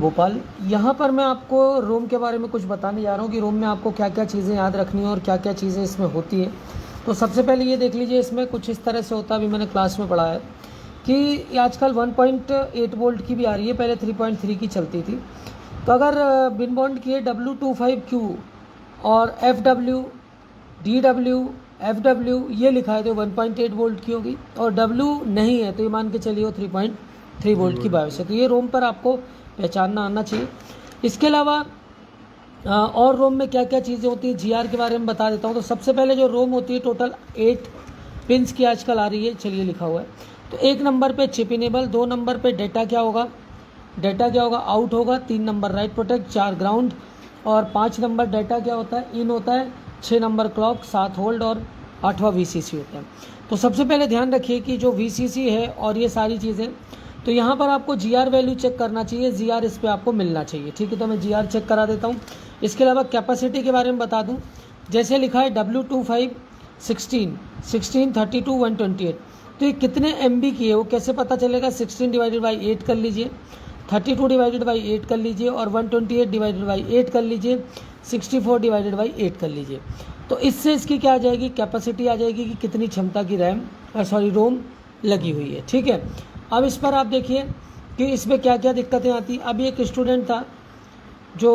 भोपाल। यहाँ पर मैं आपको रोम के बारे में कुछ बताने जा रहा हूँ कि रोम में आपको क्या क्या चीज़ें याद रखनी है और क्या क्या चीज़ें इसमें होती हैं। तो सबसे पहले ये देख लीजिए, इसमें कुछ इस तरह से होता है, अभी मैंने क्लास में पढ़ा है कि आजकल 1.8 वोल्ट की भी आ रही है, पहले 3.3 की चलती थी। तो अगर बिन बॉन्ड किए W25Q और FW DW FW ये लिखा है तो 1.8 वोल्ट की होगी, और W नहीं है तो ये मान के चलिए वो 3.3 वोल्ट की बायोस है। तो ये रोम पर आपको पहचानना आना चाहिए। इसके अलावा और रोम में क्या क्या चीज़ें होती हैं, GR के बारे में बता देता हूँ। तो सबसे पहले जो रोम होती है, टोटल 8 पिंस की आजकल आ रही है, चलिए लिखा हुआ है। तो 1 नंबर पे चिप इनेबल, 2 नंबर पे डेटा क्या होगा आउट होगा, 3 नंबर राइट प्रोटेक्ट, 4 ग्राउंड, और 5 नंबर डेटा क्या होता है, इन होता है, 6 नंबर क्लॉक, 7 होल्ड, और 8वां VCC होता है। तो सबसे पहले ध्यान रखिए कि जो VCC है और ये सारी चीज़ें, तो यहाँ पर आपको GR वैल्यू चेक करना चाहिए, GR इस पर आपको मिलना चाहिए, ठीक है। तो मैं GR चेक करा देता हूँ। इसके अलावा कैपेसिटी के बारे में बता दूँ, जैसे लिखा है W25 16 16 32 128, तो ये कितने MB की है वो कैसे पता चलेगा। 16 डिवाइडेड बाई 8 कर लीजिए, 32 डिवाइडेड बाई 8 कर लीजिए, और 128 डिवाइडेड बाई 8 कर लीजिए, 64 डिवाइडेड बाई 8 कर लीजिए। तो इससे इसकी क्या आ जाएगी, कैपेसिटी आ जाएगी कि कितनी क्षमता की रोम लगी हुई है, ठीक है। अब इस पर आप देखिए कि इसमें क्या क्या दिक्कतें आती। अभी एक स्टूडेंट था जो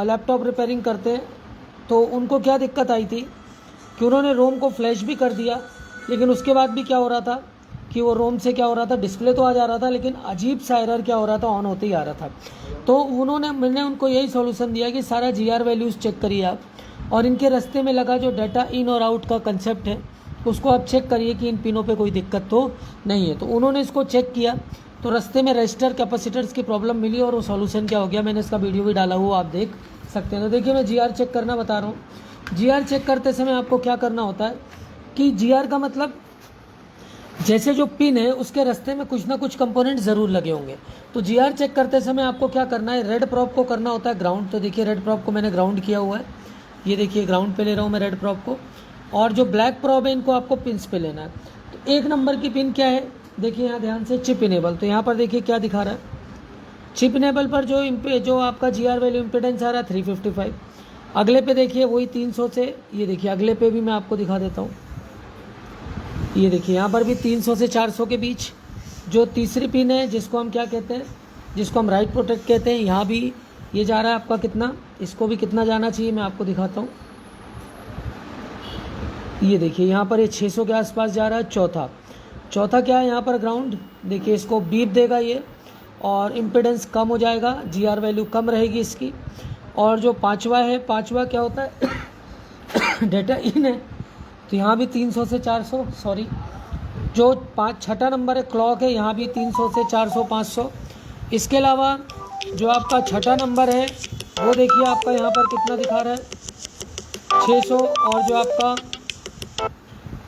लैपटॉप रिपेयरिंग करते हैं, तो उनको क्या दिक्कत आई थी कि उन्होंने रोम को फ्लैश भी कर दिया, लेकिन उसके बाद भी क्या हो रहा था कि वो रोम से क्या हो रहा था, डिस्प्ले तो आ जा रहा था, लेकिन अजीब सा एरर क्या हो रहा था, ऑन होते ही आ रहा था। तो मैंने उनको यही सोल्यूशन दिया कि सारा GR वैल्यूज़ चेक करिए आप, और इनके रास्ते में लगा जो डाटा इन और आउट का कंसेप्ट है उसको आप चेक करिए कि इन पिनों पे कोई दिक्कत तो नहीं है। तो उन्होंने इसको चेक किया, तो रास्ते में रजिस्टर कैपेसिटर्स की प्रॉब्लम मिली, और वो सॉल्यूशन क्या हो गया, मैंने इसका वीडियो भी डाला हुआ, आप देख सकते हैं। तो देखिए मैं GR चेक करना बता रहा हूँ। GR चेक करते समय आपको क्या करना होता है कि GR का मतलब जैसे जो पिन है उसके रास्ते में कुछ ना कुछ कंपोनेंट ज़रूर लगे होंगे। तो GR चेक करते समय आपको क्या करना है, रेड प्रॉप को करना होता है ग्राउंड। तो देखिए रेड प्रॉप को मैंने ग्राउंड किया हुआ है, ये देखिए ग्राउंड पे ले रहा हूँ मैं रेड प्रॉप को, और जो ब्लैक प्रॉप है इनको आपको पिंस पे लेना है। तो 1 नंबर की पिन क्या है, देखिए यहाँ ध्यान से, चिप इनेबल। तो यहाँ पर देखिए क्या दिखा रहा है, चिप इनेबल पर जो आपका GR वैल्यू इम्पीडेंस आ रहा है 355। अगले पे देखिए वही 300 से, ये देखिए अगले पे भी मैं आपको दिखा देता हूँ, ये देखिए यहाँ पर भी 300 से 400 के बीच जो तीसरी पिन है, जिसको हम क्या कहते हैं, जिसको हम राइट प्रोटेक्ट कहते हैं, यहाँ भी ये जा रहा है आपका कितना, इसको भी कितना जाना चाहिए मैं आपको दिखाता हूँ। ये देखिए यहाँ पर ये 600 के आसपास जा रहा है। चौथा क्या है यहाँ पर, ग्राउंड। देखिए इसको बीप देगा ये, और इम्पिडेंस कम हो जाएगा, GR वैल्यू कम रहेगी इसकी। और जो पाँचवा क्या होता है डेटा इन है, तो यहाँ भी 300 से 400, सॉरी जो 6ठा नंबर है क्लॉक है, यहाँ भी 300 से 400 500। इसके अलावा जो आपका 6ठा नंबर है वो देखिए आपका यहाँ पर कितना दिखा रहा है, 600। और जो आपका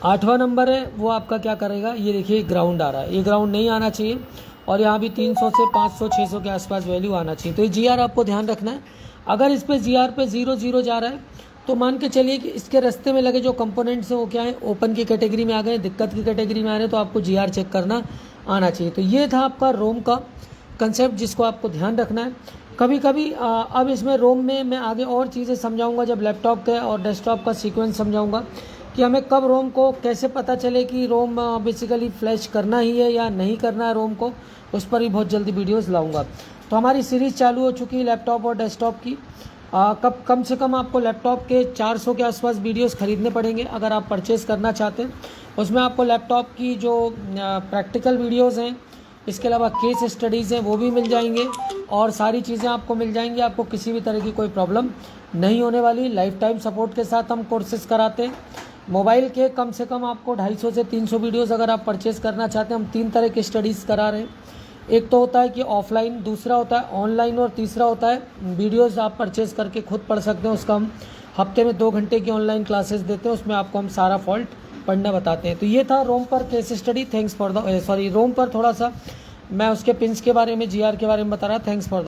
8वां नंबर है वो आपका क्या करेगा, ये देखिए ग्राउंड आ रहा है, ये ग्राउंड नहीं आना चाहिए, और यहाँ भी 300 से 500 600 के आसपास वैल्यू आना चाहिए। तो ये GR आपको ध्यान रखना है। अगर इस पे GR पे 0 जा रहा है तो मान के चलिए कि इसके रास्ते में लगे जो कंपोनेंट्स हैं वो क्या है, ओपन की कैटेगरी में आ गए, दिक्कत की कैटेगरी में आ रहे हैं, तो आपको GR चेक करना आना चाहिए। तो ये था आपका रोम का कंसेप्ट जिसको आपको ध्यान रखना है। कभी कभी अब इसमें रोम में मैं आगे और चीज़ें समझाऊंगा, जब लैपटॉप का और डेस्कटॉप का सीक्वेंस समझाऊंगा कि हमें कब रोम को कैसे पता चले कि रोम बेसिकली फ्लैश करना ही है या नहीं करना है रोम को, उस पर ही बहुत जल्दी वीडियोस लाऊंगा। तो हमारी सीरीज़ चालू हो चुकी है लैपटॉप और डेस्कटॉप की। कम से कम आपको लैपटॉप के 400 के आसपास वीडियोस खरीदने पड़ेंगे अगर आप परचेज़ करना चाहते हैं। उसमें आपको लैपटॉप की जो प्रैक्टिकल वीडियोस हैं, इसके अलावा केस स्टडीज़ हैं वो भी मिल जाएंगे, और सारी चीज़ें आपको मिल जाएंगी। आपको किसी भी तरह की कोई प्रॉब्लम नहीं होने वाली। लाइफ टाइम सपोर्ट के साथ हम कोर्सेज कराते हैं। मोबाइल के कम से कम आपको 250 से 300 वीडियोस अगर आप परचेज़ करना चाहते हैं। हम 3 तरह की स्टडीज़ करा रहे हैं, एक तो होता है कि ऑफलाइन, दूसरा होता है ऑनलाइन, और तीसरा होता है वीडियोस आप परचेज़ करके खुद पढ़ सकते हैं। उसका हम हफ्ते में 2 घंटे की ऑनलाइन क्लासेस देते हैं, उसमें आपको हम सारा फॉल्ट पढ़ना बताते हैं। तो ये था रोम पर केस स्टडी। रोम पर थोड़ा सा मैं उसके पिंस के बारे में, GR के बारे में बता रहा। Thanks for